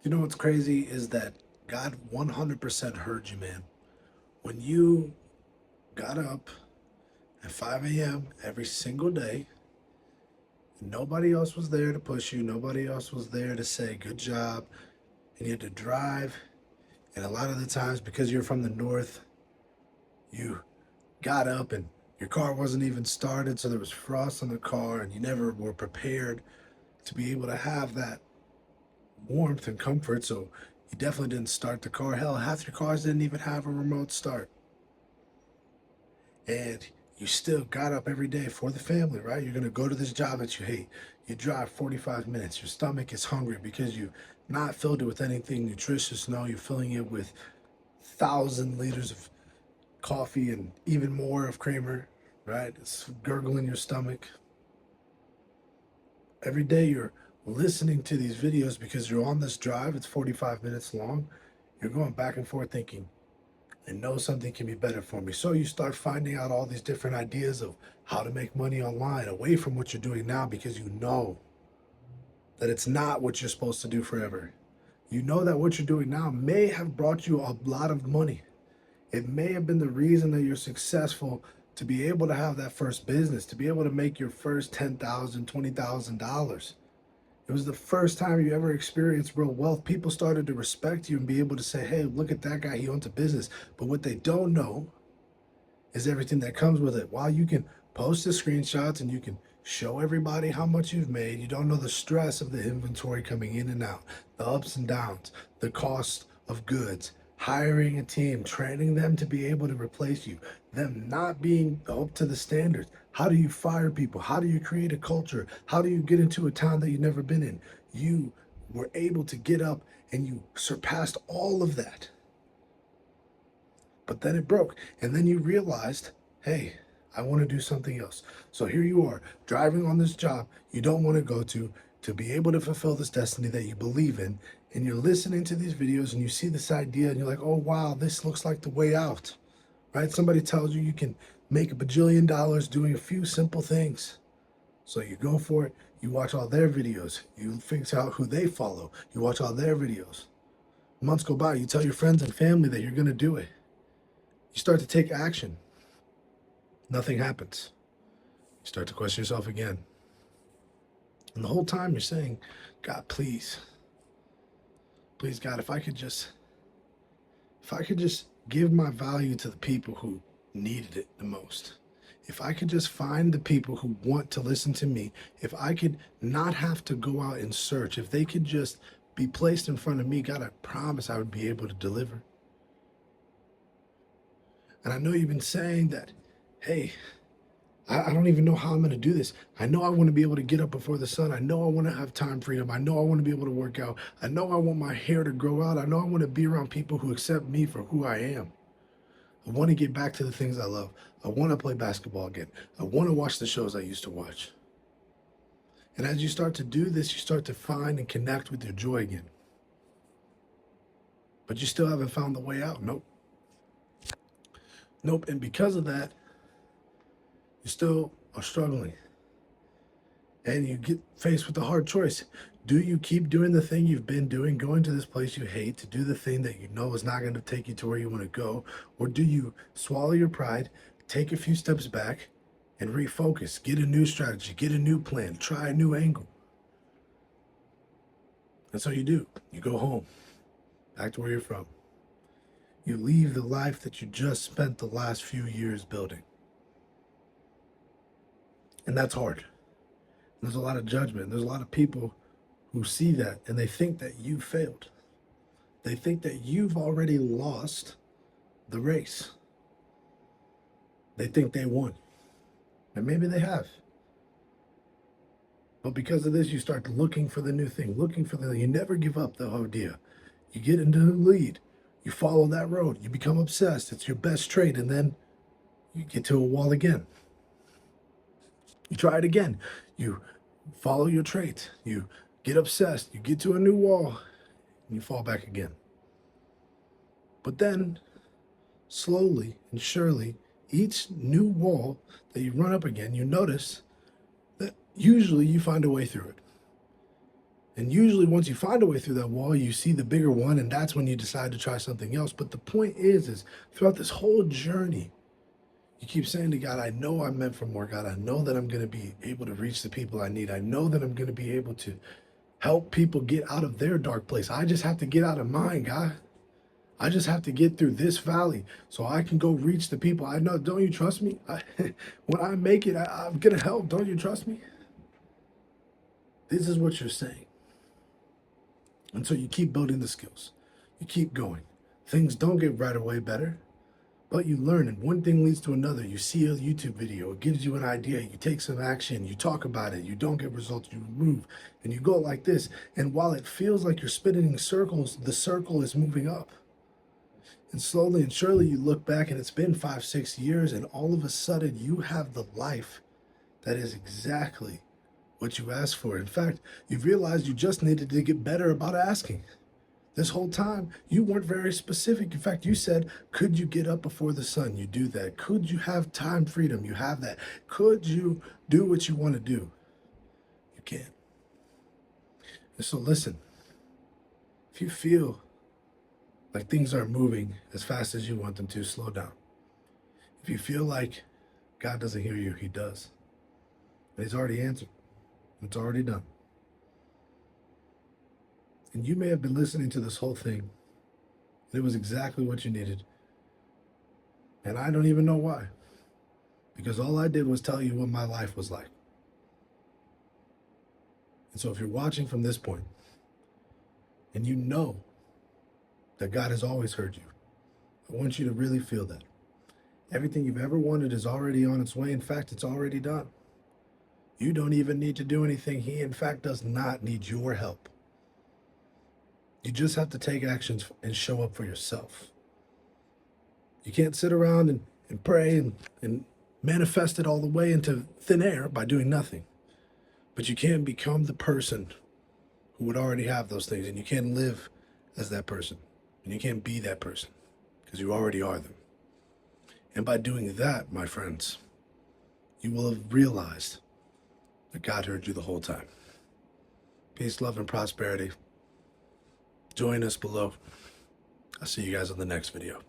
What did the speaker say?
You know what's crazy is that God 100% heard you, man. When you got up at 5 a.m. every single day, and nobody else was there to push you, nobody else was there to say, good job, and you had to drive. And a lot of the times, because you're from the north, you got up and your car wasn't even started, so there was frost on the car, and you never were prepared to be able to have that warmth and comfort. So you definitely didn't start the car. Hell, half your cars didn't even have a remote start. And you still got up every day for the family, right? You're going to go to this job that you hate. You drive 45 minutes. Your stomach is hungry because you not filled it with anything nutritious. No, you're filling it with 1,000 liters of coffee and even more of creamer, right? It's gurgling your stomach. Every day you're listening to these videos because you're on this drive. It's 45 minutes long. You're going back and forth thinking, I know something can be better for me. So you start finding out all these different ideas of how to make money online away from what you're doing now because you know that it's not what you're supposed to do forever. You know that what you're doing now may have brought you a lot of money. It may have been the reason that you're successful to be able to have that first business, to be able to make your first $10,000, $20,000. It was the first time you ever experienced real wealth. People started to respect you and be able to say, hey, look at that guy, he owns a business. But what they don't know is everything that comes with it. While you can post the screenshots and you can show everybody how much you've made, you don't know the stress of the inventory coming in and out, the ups and downs, the cost of goods, hiring a team, training them to be able to replace you, them not being up to the standards. How do you fire people? How do you create a culture? How do you get into a town that you've never been in? You were able to get up and you surpassed all of that. But then it broke. And then you realized, hey, I want to do something else. So here you are, driving on this job you don't want to go to be able to fulfill this destiny that you believe in. And you're listening to these videos and you see this idea and you're like, oh, wow, this looks like the way out, right? Somebody tells you you can make a bajillion dollars doing a few simple things. So you go for it. You watch all their videos. You figure out who they follow. You watch all their videos. Months go by. You tell your friends and family that you're going to do it. You start to take action. Nothing happens. You start to question yourself again. And the whole time you're saying, God, please, please, God, if I could just give my value to the people who needed it the most. If I could just find the people who want to listen to me, if I could not have to go out and search, if they could just be placed in front of me, God, I promise I would be able to deliver. And I know you've been saying that, hey, I don't even know how I'm going to do this. I know I want to be able to get up before the sun. I know I want to have time freedom. I know I want to be able to work out. I know I want my hair to grow out. I know I want to be around people who accept me for who I am. I want to get back to the things I love. I want to play basketball again. I want to watch the shows I used to watch. And as you start to do this, you start to find and connect with your joy again. But you still haven't found the way out. Nope. Nope. And because of that, you still are struggling. And you get faced with a hard choice. Do you keep doing the thing you've been doing, going to this place you hate to do the thing that you know is not going to take you to where you want to go? Or do you swallow your pride, take a few steps back, and refocus, get a new strategy, get a new plan, try a new angle? And so you do. You go home, back to where you're from. You leave the life that you just spent the last few years building. And that's hard. There's a lot of judgment. There's a lot of people who see that and they think that you failed. They think that you've already lost the race. They think they won. And maybe they have. But because of this, you start looking for the new thing, you never give up the idea. You get into the lead. You follow that road. You become obsessed. It's your best trait. And then you get to a wall again. You try it again. You follow your trait. You get obsessed. You get to a new wall. And you fall back again. But then, slowly and surely, each new wall that you run up again, you notice that usually you find a way through it. And usually once you find a way through that wall, you see the bigger one, and that's when you decide to try something else. But the point is throughout this whole journey, you keep saying to God, I know I'm meant for more, God. I know that I'm going to be able to reach the people I need. I know that I'm going to be able to help people get out of their dark place. I just have to get out of mine, God. I just have to get through this valley so I can go reach the people I know. Don't you trust me? When I make it, I'm going to help. Don't you trust me? This is what you're saying. And so you keep building the skills. You keep going. Things don't get right away better, but you learn, and one thing leads to another. You see a YouTube video, it gives you an idea, you take some action, you talk about it, you don't get results, you move, and you go like this. And while it feels like you're spinning in circles, the circle is moving up. And slowly and surely you look back, and it's been 5-6 years, and all of a sudden you have the life that is exactly what you asked for. In fact, you've realized you just needed to get better about asking. This whole time, you weren't very specific. In fact, you said, could you get up before the sun? You do that. Could you have time freedom? You have that. Could you do what you want to do? You can. And so listen, if you feel like things aren't moving as fast as you want them to, slow down. If you feel like God doesn't hear you, he does. And he's already answered. It's already done. And you may have been listening to this whole thing, and it was exactly what you needed. And I don't even know why. Because all I did was tell you what my life was like. And so if you're watching from this point, and you know that God has always heard you, I want you to really feel that. Everything you've ever wanted is already on its way. In fact, it's already done. You don't even need to do anything. He, in fact, does not need your help. You just have to take actions and show up for yourself. You can't sit around and pray and manifest it all the way into thin air by doing nothing. But you can become the person who would already have those things, and you can live as that person, and you can be that person because you already are them. And by doing that, my friends, you will have realized that God heard you the whole time. Peace, love, and prosperity. Join us below. I'll see you guys on the next video.